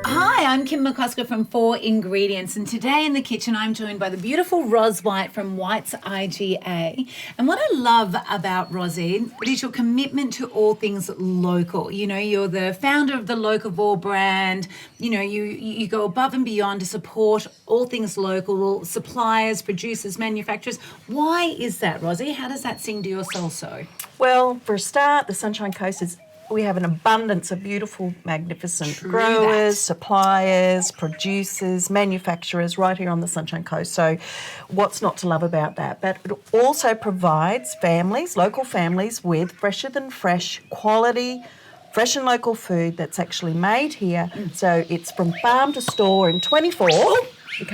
Hi, I'm Kim McCosker from 4 Ingredients, and today in the kitchen I'm joined by the beautiful Ros White from White's IGA. And what I love about Rosie is your commitment to all things local. You know, you're the founder of the Locavore brand. You know, you go above and beyond to support all things local, suppliers, producers, manufacturers. Why is that, Rosie? How does that sing to your soul so? Well, for a start, the Sunshine Coast we have an abundance of beautiful, magnificent growers, suppliers, producers, manufacturers right here on the Sunshine Coast. So what's not to love about that? But it also provides families, local families, with fresher than fresh quality, fresh and local food that's actually made here. So it's from farm to store in 24.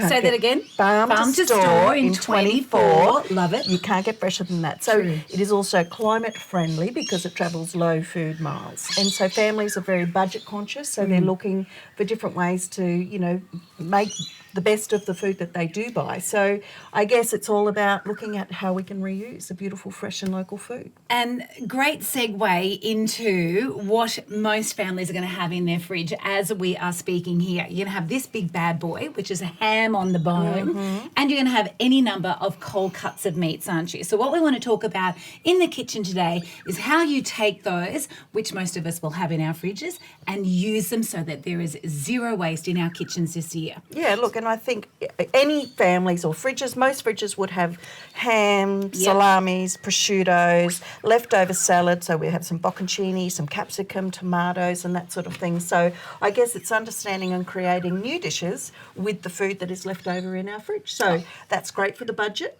Say that again. Farm to store in 24. Love it. You can't get fresher than that. So True. it is also climate friendly because it travels low food miles. And so families are very budget conscious, so they're looking for different ways to, you know, make the best of the food that they do buy. So I guess it's all about looking at how we can reuse the beautiful, fresh and local food. And great segue into what most families are going to have in their fridge as we are speaking here. You're going to have this big bad boy, which is a ham on the bone, and you're going to have any number of cold cuts of meats, aren't you? So what we want to talk about in the kitchen today is how you take those, which most of us will have in our fridges, and use them so that there is zero waste in our kitchens this year. Yeah, look, and I think any families or fridges, most fridges would have ham, salamis, prosciuttos, leftover salad. So we have some bocconcini, some capsicum, tomatoes and that sort of thing. So I guess it's understanding and creating new dishes with the food that is left over in our fridge. So that's great for the budget,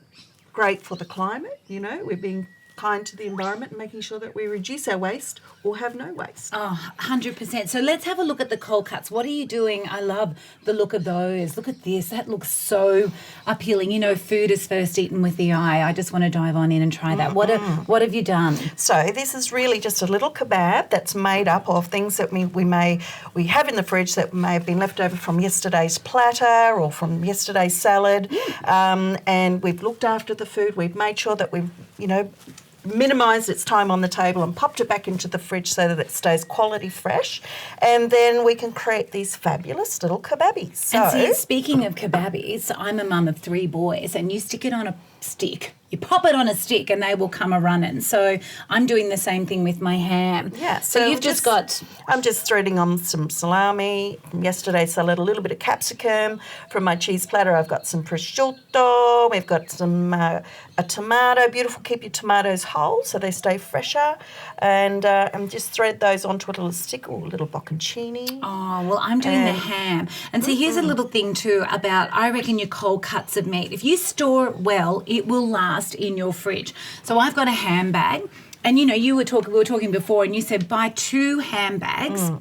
great for the climate. You know, we're being kind to the environment and making sure that we reduce our waste or have no waste. Oh, 100%. So let's have a look at the cold cuts. What are you doing? I love the look of those. Look at this. That looks so appealing. You know, food is first eaten with the eye. I just want to dive on in and try that. What have you done? So this is really just a little kebab that's made up of things that we have in the fridge that may have been left over from yesterday's platter or from yesterday's salad. And we've looked after the food. We've made sure that we've, you know, minimised its time on the table and popped it back into the fridge so that it stays quality fresh, and then we can create these fabulous little kebabbies. So, and see, speaking of kebabbies, I'm a mum of 3 boys, and you stick it on a stick. You pop it on a stick and they will come a-running. So I'm doing the same thing with my ham. Yeah. So you've just got... I'm just threading on some salami from yesterday's salad, a little bit of capsicum. From my cheese platter, I've got some prosciutto. We've got some a tomato. Beautiful, keep your tomatoes whole so they stay fresher. And just thread those onto a little stick or a little bocconcini. Oh, well, I'm doing the ham. And see, here's a little thing too about, I reckon, your cold cuts of meat. If you store it well, it will last in your fridge. So I've got a ham bag, and you know, we were talking before, and you said buy 2 ham bags.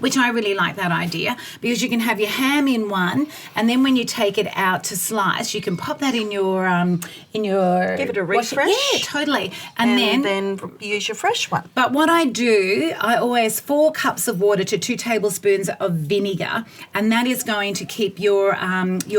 Which I really like that idea, because you can have your ham in one, and then when you take it out to slice, you can pop that in your give it a refresh. Yeah, totally. And then use your fresh one. But what I do, I always 4 cups of water to 2 tablespoons of vinegar, and that is going to keep your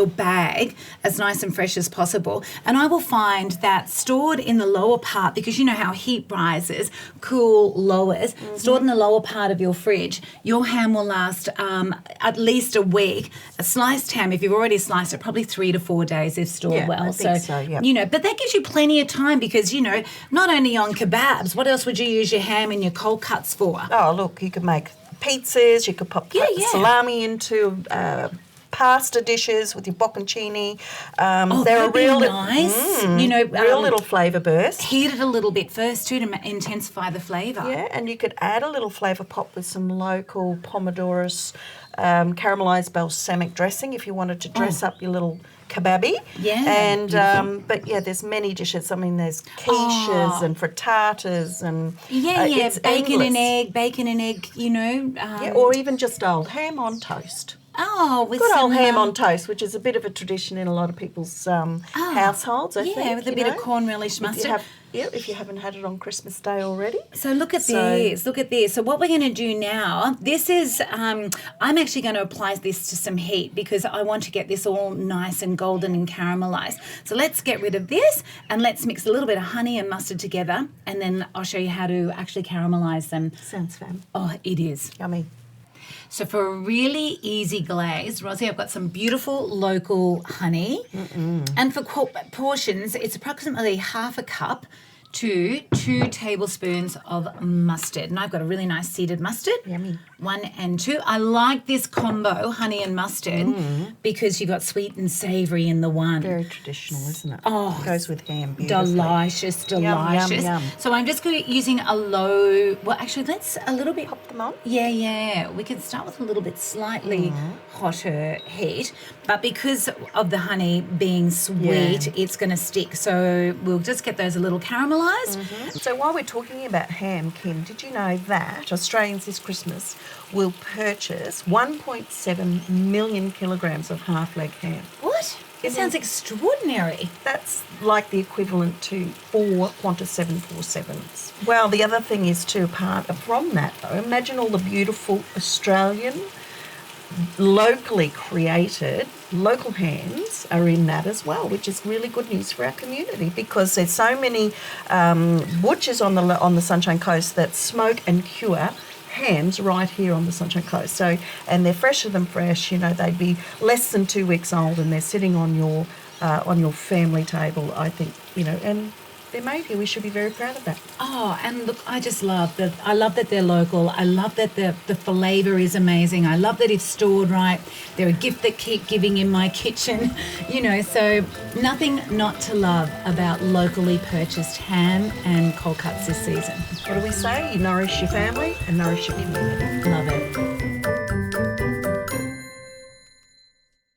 bag as nice and fresh as possible. And I will find that stored in the lower part, because you know how heat rises, cool lowers, stored in the lower part of your fridge, your ham will last at least a week. A sliced ham, if you've already sliced it, probably 3 to 4 days if stored well. I think so, yeah. You know, but that gives you plenty of time, because, you know, not only on kebabs, what else would you use your ham and your cold cuts for? Oh, look, you could make pizzas, you could pop salami into pasta dishes with your bocconcini. They're real nice. You know, real little flavour burst. Heat it a little bit first too to intensify the flavour. Yeah, and you could add a little flavour pop with some local Pomodoros caramelised balsamic dressing if you wanted to dress up your little kebabby. Yeah. And but yeah, there's many dishes. I mean, there's quiches and frittatas and bacon and egg. You know. Or even just old ham on toast. Oh, with good old ham on toast, which is a bit of a tradition in a lot of people's households. I think, with a bit of corn relish mustard. Yeah, if you haven't had it on Christmas Day already. So look at this. Look at this. So what we're going to do now, this is, I'm actually going to apply this to some heat because I want to get this all nice and golden and caramelized. So let's get rid of this and let's mix a little bit of honey and mustard together, and then I'll show you how to actually caramelize them. Sounds fun. Oh, it is. Yummy. So for a really easy glaze, Rosie, I've got some beautiful local honey. And for portions, it's approximately half a cup to 2 tablespoons of mustard. And I've got a really nice seeded mustard. Yummy. 1 and 2. I like this combo, honey and mustard, because you've got sweet and savoury in the one. Very traditional, isn't it? Oh, goes with ham beautifully. Delicious. Yum, yum. So I'm just using a low, well, actually, let's a little bit. Pop them on. Yeah. We can start with a little bit slightly hotter heat, but because of the honey being sweet, it's going to stick. So we'll just get those a little caramelized. So while we're talking about ham, Kim, did you know that Australians this Christmas will purchase 1.7 million kilograms of half-leg ham? What? It sounds extraordinary. That's like the equivalent to 4 Qantas 747s. Well, the other thing is too, apart from that though, imagine all the beautiful Australian, locally created local hams are in that as well, which is really good news for our community because there's so many butchers on the Sunshine Coast that smoke and cure hams right here on the Sunshine Coast. So, and they're fresher than fresh. You know, they'd be less than 2 weeks old, and they're sitting on your family table. I think, you know, and they're made here. We should be very proud of that. Oh, and look, I just love that. I love that they're local. I love that the flavour is amazing. I love that if stored right, they're a gift that keep giving in my kitchen. You know, so nothing not to love about locally purchased ham and cold cuts this season. What do we say? You nourish your family and nourish your community. Love